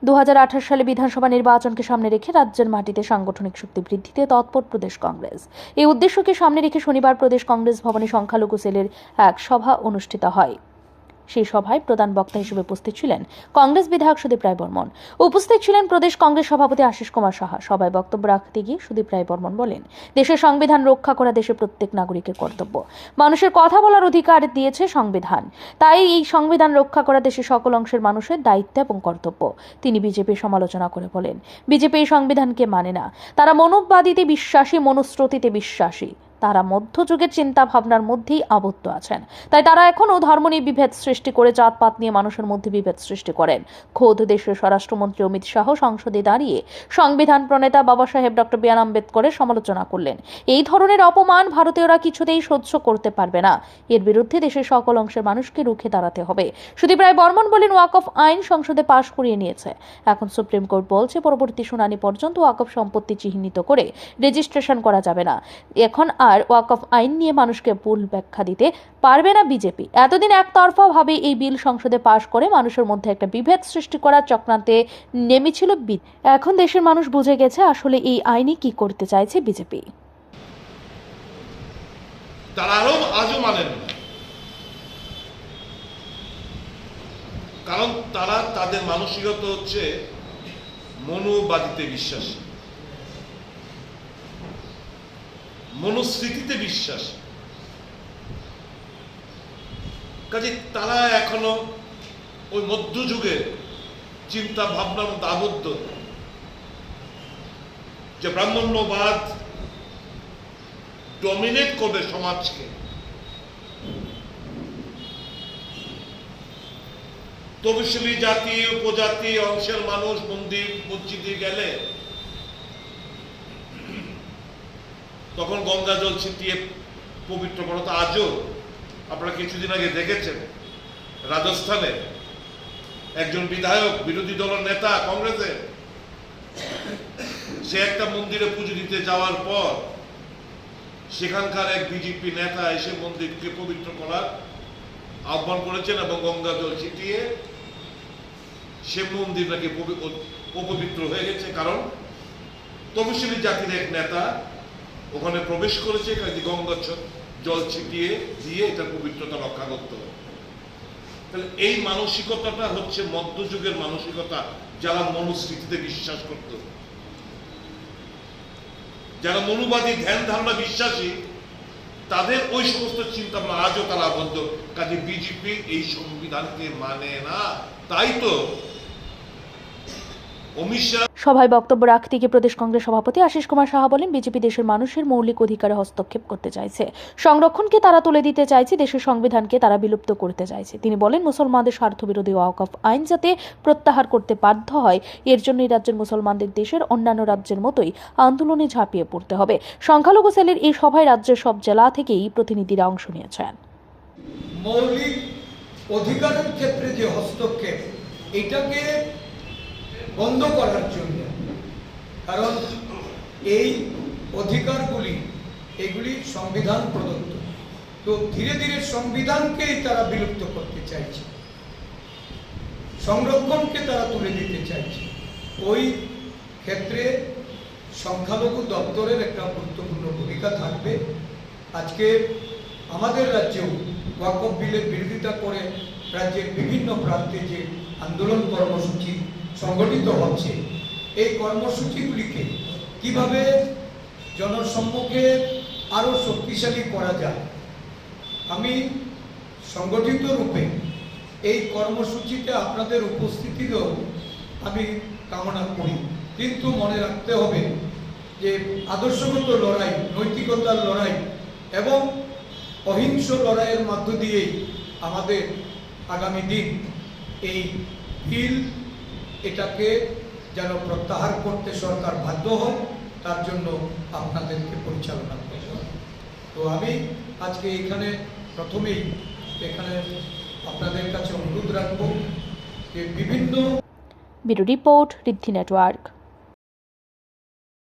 2028 সালে বিধানসভা নির্বাচনকে সামনে রেখে রাজ্যের মাটিতে সাংগঠনিক শক্তি বৃদ্ধিতে তৎপর প্রদেশ কংগ্রেস। এই উদ্দেশ্যকে সামনে রেখে শনিবার প্রদেশ কংগ্রেস ভবনে সংখ্যালঘু সেলের এক সভা অনুষ্ঠিত হয়। সেই সভায় প্রধান বক্তা হিসেবে উপস্থিত ছিলেন কংগ্রেস বিধায়ক সুদীপ রায় বর্মন। উপস্থিত ছিলেন প্রদেশ কংগ্রেস সভাপতি আশিস কুমার সাহা। সভায় বক্তব্য রাখতে গিয়ে সুদীপ রায় বর্মন বলেন, দেশের সংবিধান রক্ষা করা দেশের প্রত্যেক নাগরিকের কর্তব্য। মানুষের কথা বলার অধিকার দিয়েছে সংবিধান, তাই এই সংবিধান রক্ষা করা দেশের সকল অংশের মানুষের দায়িত্ব এবং কর্তব্য। তিনি বিজেপির সমালোচনা করে বলেন, বিজেপি এই সংবিধানকে মানে না। তারা মনোবাদিতে বিশ্বাসী, মনুস্মৃতিতে বিশ্বাসী। তারা মধ্যযুগের চিন্তা ভাবনার মধ্যেই আবদ্ধ আছেন। তাই তারা এখনো ধর্ম নিয়ে বিভেদ সৃষ্টি করে জাতপাত নিয়ে মানুষের মধ্যে বিভেদ সৃষ্টি করেন। খোদ দেশের স্বরাষ্ট্রমন্ত্রী অমিত শাহ সংসদে দাঁড়িয়ে সংবিধান প্রণেতা বাবা সাহেব ডক্টর বি আর আম্বেদকরের সমালোচনা করলেন। এই ধরনের অপমান ভারতীয়রা কিছুতেই সহ্য করতে পারবে না। এর বিরুদ্ধে দেশের সকল অংশের মানুষকে রুখে দাঁড়াতে হবে। সুদীপ রায় বর্মন বলেন, ওয়াকফ আইন সংসদে পাশ করিয়ে নিয়েছে। এখন সুপ্রিম কোর্ট বলছে পরবর্তী শুনানি পর্যন্ত ওয়াকফ সম্পত্তি চিহ্নিত করে রেজিস্ট্রেশন করা যাবে না। এখন আর ওয়াকফ আইন নিয়ে মানুষকে ভুল ব্যাখ্যা দিতে পারবে না বিজেপি। এতদিন একতরফা ভাবে এই বিল সংসদে পাশ করে মানুষের মধ্যে একটা বিভেদ সৃষ্টি করার চক্রান্তে নেমেছিল। এখন দেশের মানুষ বুঝে গেছে আসলে এই আইনে কি করতে চাইছে বিজেপি। তারা আজও মানেন না, কারণ তারা তাদের মানসিকতা হচ্ছে মনোবাদিতে বিশ্বাসী, মনুস্মৃতিতে বিশ্বাস। কাজে তারা এখনো ওই মধ্যযুগের চিন্তা ভাবনার মধ্যে আবদ্ধ, যে ব্রাহ্মণ্যবাদ ডমিনেট করবে সমাজকে। তপশিলি জাতি উপজাতি অংশের মানুষ মন্দির মসজিদে গেলে তখন গঙ্গা জল ছিটিয়ে পবিত্র করা। তো আজও আপনারা কিছুদিন আগে দেখেছেন রাজস্থানে একজন বিধায়ক, বিরোধী দলের নেতা কংগ্রেসের, সে একটা মন্দিরে পুজো দিতে যাওয়ার পর সেখানকার এক বিজেপি নেতা এসে মন্দিরকে পবিত্র করার আহ্বান করেছেন এবং গঙ্গা জল ছিটিয়ে সে মন্দির নাকি অপবিত্র হয়ে গেছে, কারণ তপশিলি জাতির এক নেতা ওখানে প্রবেশ করেছে, গঙ্গা জল ছিটিয়ে দিয়ে এটা পবিত্রতা রক্ষা করতে হবে। তাহলে এই মানসিকতাটা হচ্ছে মধ্যযুগের মানসিকতা, যারা মনুস্মৃতিতে বিশ্বাস করত, যারা মনুবাদী ধ্যান ধারণা বিশ্বাসী, তাদের ওই সমস্ত চিন্তা ভাবনা আজও তারা আবদ্ধ। কাজে বিজেপি এই সংবিধানকে মানে না। তাই তো সভায় বক্তব্য রাখতে গিয়ে প্রদেশ কংগ্রেস সভাপতি আশিস কুমার সাহা বলেন, বিজেপি দেশের মানুষের মৌলিক অধিকারে হস্তক্ষেপ করতে চাইছে। সংরক্ষণকে তারা তুলে দিতে চাইছে, দেশের সংবিধানকে তারা বিলুপ্ত করতে চাইছে। তিনি বলেন, মুসলমানদের স্বার্থবিরোধী ওয়াকফ আইন যাতে প্রত্যাহার করতে বাধ্য হয়, এর জন্যই রাজ্যের মুসলমানদের দেশের অন্যান্য রাজ্যের মতোই আন্দোলনে ঝাঁপিয়ে পড়তে হবে। সংখ্যালঘু সেলের এই সভায় রাজ্যের সব জেলা থেকেই প্রতিনিধিরা অংশ নিয়েছেন। মৌলিক অধিকারের ক্ষেত্রে যে হস্তক্ষেপ, এটাকে বন্ধ করার জন্য, কারণ এই অধিকারগুলি এগুলি সংবিধান প্রদত্ত, তো ধীরে ধীরে সংবিধানকেই তারা বিলুপ্ত করতে চাইছে, সংরক্ষণকে তারা তুলে দিতে চাইছে। ওই ক্ষেত্রে সংখ্যালঘু দপ্তরের একটা গুরুত্বপূর্ণ ভূমিকা থাকবে। আজকে আমাদের রাজ্যেও ওয়াকফ বিলের বিরোধিতা করে রাজ্যের বিভিন্ন প্রান্তে যে আন্দোলন কর্মসূচি সংগঠিত হচ্ছে, এই কর্মসূচিগুলিকে কিভাবে জনসম্মুখে আরও শক্তিশালী করা যায়, আমি সংগঠিত রূপে এই কর্মসূচিতে আপনাদের উপস্থিতিরও আমি কামনা করি। কিন্তু মনে রাখতে হবে যে আদর্শগত লড়াই, নৈতিকতার লড়াই এবং অহিংস লড়াইয়ের মধ্য দিয়েই আমাদের আগামী দিন এই বিল এটাকে যেন প্রত্যাহার করতে সরকার বাধ্য হয়, তার জন্য আপনাদেরকে পরিচালনা করতে হবে। তো আমি আজকে এখানে প্রথমেই আপনাদের কাছে অনুরোধ রাখবো যে বিভিন্ন ব্যুরো রিপোর্ট, ঋদ্ধি নেটওয়ার্ক।